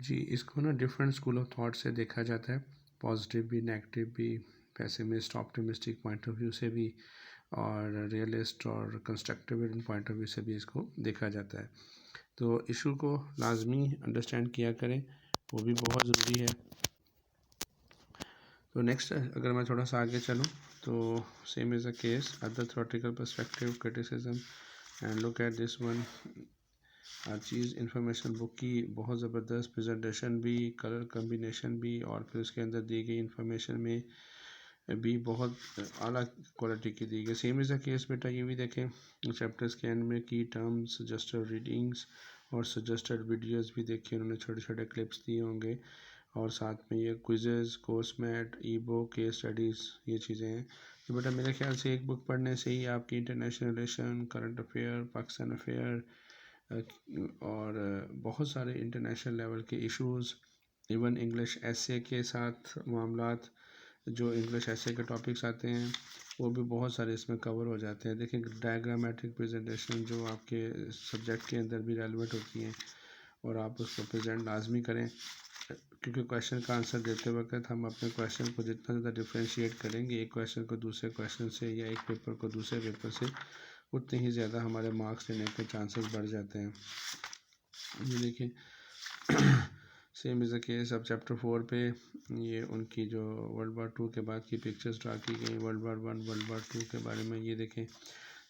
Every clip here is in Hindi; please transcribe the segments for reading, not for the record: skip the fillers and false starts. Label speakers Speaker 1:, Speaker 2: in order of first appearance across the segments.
Speaker 1: जी, इसको ना डिफरेंट स्कूल ऑफ थॉट से देखा जाता है, पॉजिटिव भी, नेगेटिव भी, pessimist, optimistic point of view से भी, और रियलिस्ट और कंस्ट्रक्टिव पॉइंट ऑफ व्यू से भी इसको देखा जाता है। तो इशू को लाजमी अंडरस्टैंड किया करें, वो भी बहुत ज़रूरी है। तो नेक्स्ट अगर मैं थोड़ा सा आगे चलूँ तो same is a case other theoretical perspective criticism and look at this one. Her cheese information book की बहुत ज़बरदस्त प्रेजेंटेशन भी, कलर कम्बिनेशन भी, और फिर उसके अंदर दी गई इंफॉर्मेशन में भी बहुत आला क्वालिटी की दी गई। सेम इज़ अ केस बेटा ये भी देखें, चैप्टर्स के एंड में की टर्म्स, सजेस्टेड रीडिंग्स और सजेस्टेड वीडियोस भी देखिए, उन्होंने छोटे छोटे क्लिप्स दिए होंगे, और साथ में ये quizzes, course mat, e book, case studies, ये चीज़ें हैं। तो बेटा मेरे ख्याल से एक बुक पढ़ने से ही आपकी international relation, current affair, Pakistan affair और बहुत सारे इंटरनेशनल लेवल के इश्यूज़, इवन इंग्लिश एसे के साथ मामलात, जो इंग्लिश ऐसे के टॉपिक्स आते हैं वो भी बहुत सारे इसमें कवर हो जाते हैं। देखिए डायग्रामेटिक प्रेजेंटेशन जो आपके सब्जेक्ट के अंदर भी रेलिवेंट होती हैं, और आप उसको प्रेजेंट लाजमी करें, क्योंकि क्वेश्चन का आंसर देते वक्त हम अपने क्वेश्चन को जितना ज़्यादा डिफ्रेंशिएट करेंगे, एक क्वेश्चन को दूसरे क्वेश्चन से या एक पेपर को दूसरे पेपर से, उतने ही ज़्यादा हमारे मार्क्स लेने के चांसेस बढ़ जाते हैं। ये देखिए सेम इज़ द केस अब चैप्टर 4 पे ये उनकी जो वर्ल्ड वार 2 के बाद की पिक्चर्स ड्रा की गई, वर्ल्ड वार 1, वर्ल्ड वार 2 के बारे में। ये देखें,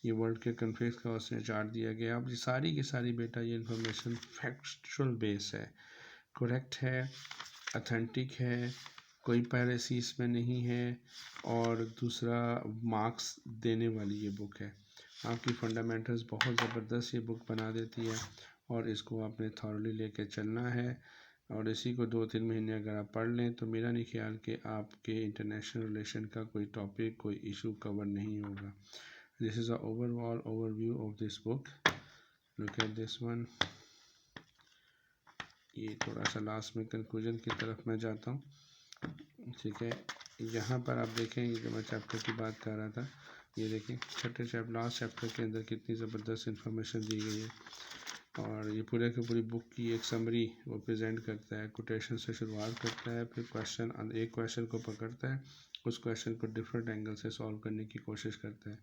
Speaker 1: ये वर्ल्ड के कन्फ्लिक्ट का उसने चार्ट दिया गया। अब ये सारी की सारी बेटा ये इन्फॉर्मेशन फैक्चुअल बेस है, करेक्ट है, अथेंटिक है, कोई पायरेसी इसमें नहीं है, और दूसरा मार्क्स देने वाली ये बुक है। आपकी फंडामेंटल्स बहुत ज़बरदस्त ये बुक बना देती है, और इसको आपने थॉरली लेके चलना है, और इसी को 2-3 महीने अगर आप पढ़ लें तो मेरा नहीं ख्याल कि आपके इंटरनेशनल रिलेशन का कोई टॉपिक, कोई इशू कवर नहीं होगा। This is a overall overview of this book, look at this one. ये थोड़ा सा लास्ट में कंक्लूजन की तरफ मैं जाता हूँ, ठीक है। यहाँ पर आप देखें, ये जो मैं चैप्टर की बात कर रहा था, ये देखें छठे लास्ट चैप्टर के अंदर कितनी ज़बरदस्त इंफॉर्मेशन दी गई है, और ये पूरे की पूरी बुक की एक समरी वो प्रेजेंट करता है, कोटेशन से शुरुआत करता है, फिर क्वेश्चन, एक क्वेश्चन को पकड़ता है, उस क्वेश्चन को डिफरेंट एंगल से सॉल्व करने की कोशिश करता है,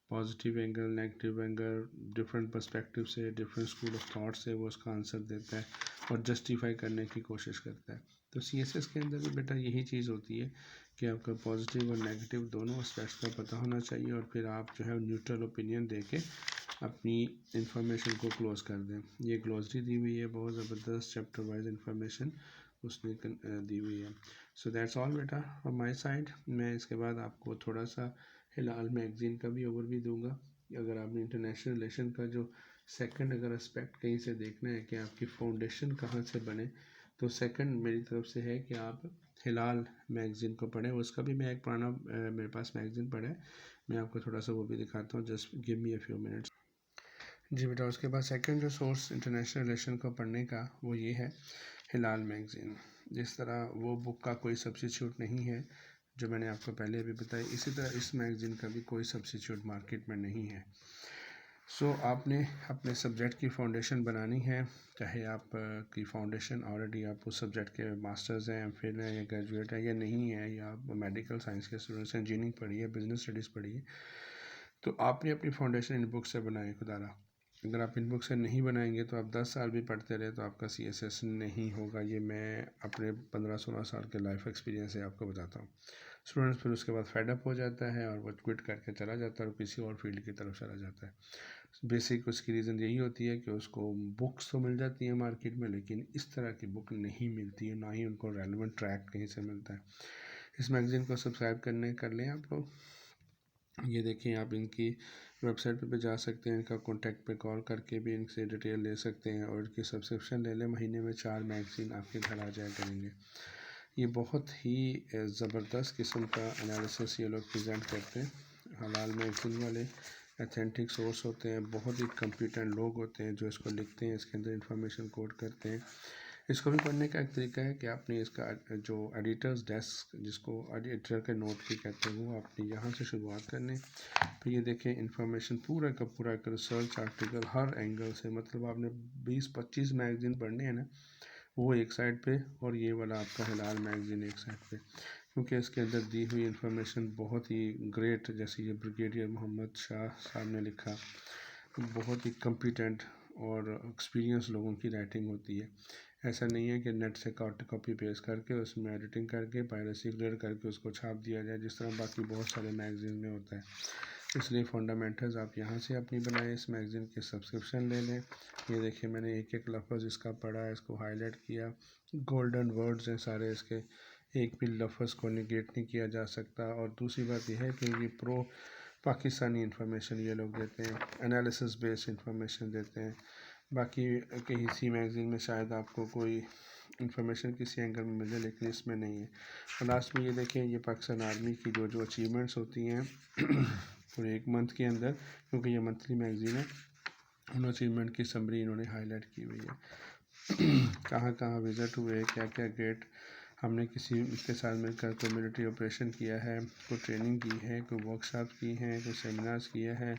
Speaker 1: positive angle, negative angle, different perspective से, डिफरेंट स्कूल ऑफ थॉट से वो उसका आंसर देता है और जस्टिफाई करने की कोशिश करता है। तो सीएसएस के अंदर भी बेटा यही चीज़ होती है कि आपका पॉजिटिव और नेगेटिव दोनों एस्पेक्ट्स का पता होना चाहिए, और फिर आप जो है न्यूट्रल ओपिनियन दे के अपनी इंफॉर्मेशन को क्लोज़ कर दें। ये ग्लॉसरी दी हुई है, बहुत ज़बरदस्त चैप्टर वाइज इंफॉर्मेशन उसने दी हुई है। सो दैट्स ऑल बेटा फ्रॉम माय साइड। मैं इसके बाद आपको थोड़ा सा हिलाल मैगज़ीन का भी ओवरव्यू दूंगा। अगर आपने इंटरनेशनल रिलेशन का जो सेकंड अगर एस्पेक्ट कहीं से देखना है कि आपकी फाउंडेशन कहाँ से बने, तो सेकंड मेरी तरफ से है कि आप हिलाल मैगज़ीन को पढ़ें। उसका भी मैं एक पुराना मेरे पास मैगज़ीन पड़ा है, मैं आपको थोड़ा सा वो भी दिखाता हूँ, just give me a few minutes. जी बेटा, उसके बाद सेकंड जो सोर्स इंटरनेशनल रिलेशन को पढ़ने का वो ये है हिलाल मैगज़ीन। जिस तरह वो बुक का कोई सब्सिट्यूट नहीं है जो मैंने आपको पहले अभी बताया, इसी तरह इस मैगज़ीन का भी कोई सब्सिट्यूट मार्केट में नहीं है। सो आपने अपने सब्जेक्ट की फाउंडेशन बनानी है, चाहे आप की फाउंडेशन ऑलरेडी आप उस सब्जेक्ट के मास्टर्स हैं, एमफिल हैं या ग्रेजुएट है या नहीं है, या आप मेडिकल साइंस के स्टूडेंट्स हैं, इंजीनियरिंग पढ़ी है, बिजनेस स्टडीज़ पढ़ी है, तो आपने अपनी फाउंडेशन इन बुक से बनाए खुदारा। अगर आप इन बुक से नहीं बनाएंगे तो आप 10 साल भी पढ़ते रहे तो आपका सीएसएस नहीं होगा। ये मैं अपने 15-16 साल के लाइफ एक्सपीरियंस से आपको बताता हूँ। स्टूडेंट्स फिर उसके बाद फेडअप हो जाता है और वो क्विट करके चला जाता है और किसी और फील्ड की तरफ चला जाता है। बेसिक उसकी रीज़न यही होती है कि उसको बुक्स तो मिल जाती हैं मार्केट में, लेकिन इस तरह की बुक नहीं मिलती है, ना ही उनको रेलेवेंट ट्रैक कहीं से मिलता है। इस मैगज़ीन को सब्सक्राइब कर लें आप लोग। ये देखिए, आप इनकी वेबसाइट पे जा सकते हैं, इनका कॉन्टैक्ट पे कॉल करके भी इनसे डिटेल ले सकते हैं, और इनकी सब्सक्रिप्शन ले लें, महीने में 4 मैगज़ीन आपके घर आ जाया करेंगे। ये बहुत ही ज़बरदस्त किस्म का एनालिसिस ये लोग प्रेजेंट करते हैं। हलाल मैगज़ीन वाले अथेंटिक सोर्स होते हैं, बहुत ही कॉम्पिटेंट लोग होते हैं जो इसको लिखते हैं, इसके अंदर इंफॉर्मेशन कोड करते हैं। इसको भी पढ़ने का एक तरीका है कि आपने इसका जो एडिटर्स डेस्क, जिसको एडिटर के नोट भी कहते हैं, वो आपने यहाँ से शुरुआत करनी। फिर ये देखें इंफॉर्मेशन पूरा का पूरा एक रिसर्च आर्टिकल हर एंगल से, मतलब आपने 20-25 मैगज़ीन पढ़ने हैं ना, वो एक साइड पे और ये वाला आपका हिलाल मैगज़ीन एक साइड पे, क्योंकि इसके अंदर दी हुई इंफॉर्मेशन बहुत ही ग्रेट, जैसे ये ब्रिगेडियर मोहम्मद शाह साहब ने लिखा, बहुत ही कॉम्पिटेंट और एक्सपीरियंस लोगों की राइटिंग होती है। ऐसा नहीं है कि नेट से कॉपी पेस्ट करके उसमें एडिटिंग करके पायरेसी ग्रेड करके उसको छाप दिया जाए, जिस तरह बाकी बहुत सारे मैगज़ीन में होता है। इसलिए फंडामेंटल्स आप यहाँ से अपनी बनाएं, इस मैगज़ीन के सब्सक्रिप्शन ले लें। ये देखिए मैंने एक एक लफ्ज़ इसका पढ़ा, इसको हाईलाइट किया, गोल्डन वर्ड्स हैं सारे इसके, एक भी लफ्ज़ को निगेट नहीं किया जा सकता। और दूसरी बात यह है कि ये प्रो पाकिस्तानी इंफॉर्मेशन ये लोग देते हैं, एनालिसिस बेस्ड इंफॉर्मेशन देते हैं। बाकी किसी मैगज़ीन में शायद आपको कोई इंफॉर्मेशन किसी एंगल में मिले, लेकिन इसमें नहीं है। और लास्ट में ये देखें, ये पाकिस्तान आर्मी की जो अचीवमेंट्स होती हैं पूरे एक मंथ के अंदर, क्योंकि ये मंथली मैगज़ीन है, उन अचीवमेंट की समरी इन्होंने हाईलाइट की हुई है। कहाँ कहाँ विज़िट हुए, क्या क्या ग्रेट हमने किसी के साथ मिलकर कोई मिलिट्री ऑपरेशन किया है, कोई ट्रेनिंग की है, कोई वर्कशॉप की हैं, कोई सेमिनार्स किए हैं,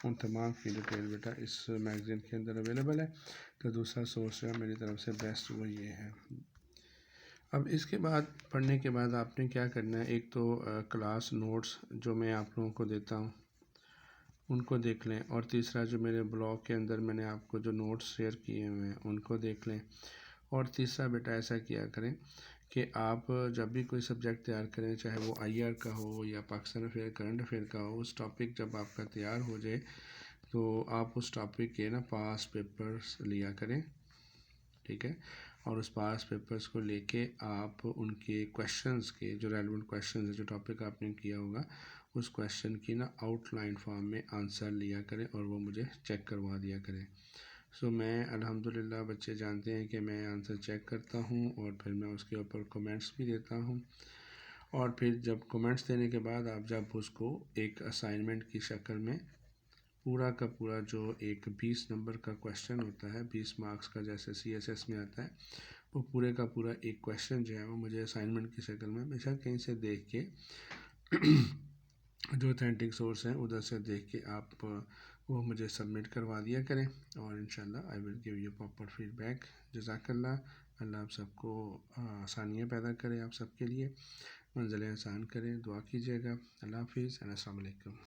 Speaker 1: उन तमाम की डिटेल बेटा इस मैगज़ीन के अंदर अवेलेबल है। तो दूसरा सोर्स है मेरी तरफ से बेस्ट वो ये है। अब इसके बाद पढ़ने के बाद आपने क्या करना है, एक तो क्लास नोट्स जो मैं आप लोगों को देता हूँ उनको देख लें, और तीसरा जो मेरे ब्लॉग के अंदर मैंने आपको जो नोट्स शेयर किए हुए हैं उनको देख लें। और तीसरा बेटा ऐसा किया करें कि आप जब भी कोई सब्जेक्ट तैयार करें, चाहे वो आईआर का हो या पाकिस्तान अफेयर करंट अफेयर का हो, उस टॉपिक जब आपका तैयार हो जाए तो आप उस टॉपिक के ना पास पेपर्स लिया करें, ठीक है। और उस पास पेपर्स को लेके आप उनके क्वेश्चंस के जो रेलेवेंट क्वेश्चंस है, जो टॉपिक आपने किया होगा, उस क्वेश्चन की ना आउटलाइन फॉर्म में आंसर लिया करें और वो मुझे चेक करवा दिया करें। सो मैं अल्हम्दुलिल्लाह बच्चे जानते हैं कि मैं आंसर चेक करता हूँ और फिर मैं उसके ऊपर कमेंट्स भी देता हूँ। और फिर जब कमेंट्स देने के बाद आप जब उसको एक असाइनमेंट की शक्ल में पूरा का पूरा जो एक 20 नंबर का क्वेश्चन होता है, 20 मार्क्स का, जैसे CSS में आता है, वो पूरे का पूरा एक क्वेश्चन जो है वो मुझे असाइनमेंट की शक्ल में हमेशा कहीं से देख के जो ऑथेंटिक सोर्स हैं उधर से देख के आप वो मुझे सबमिट करवा दिया करें, और इंशाल्लाह I will give you proper feedback. जज़ाकल्लाह। अल्लाह आप सबको आसानियाँ पैदा करें, आप सबके लिए मंज़िलें आसान करें, दुआ कीजिएगा। अल्लाह हाफ़िज़, अस्सलाम वालेकुम।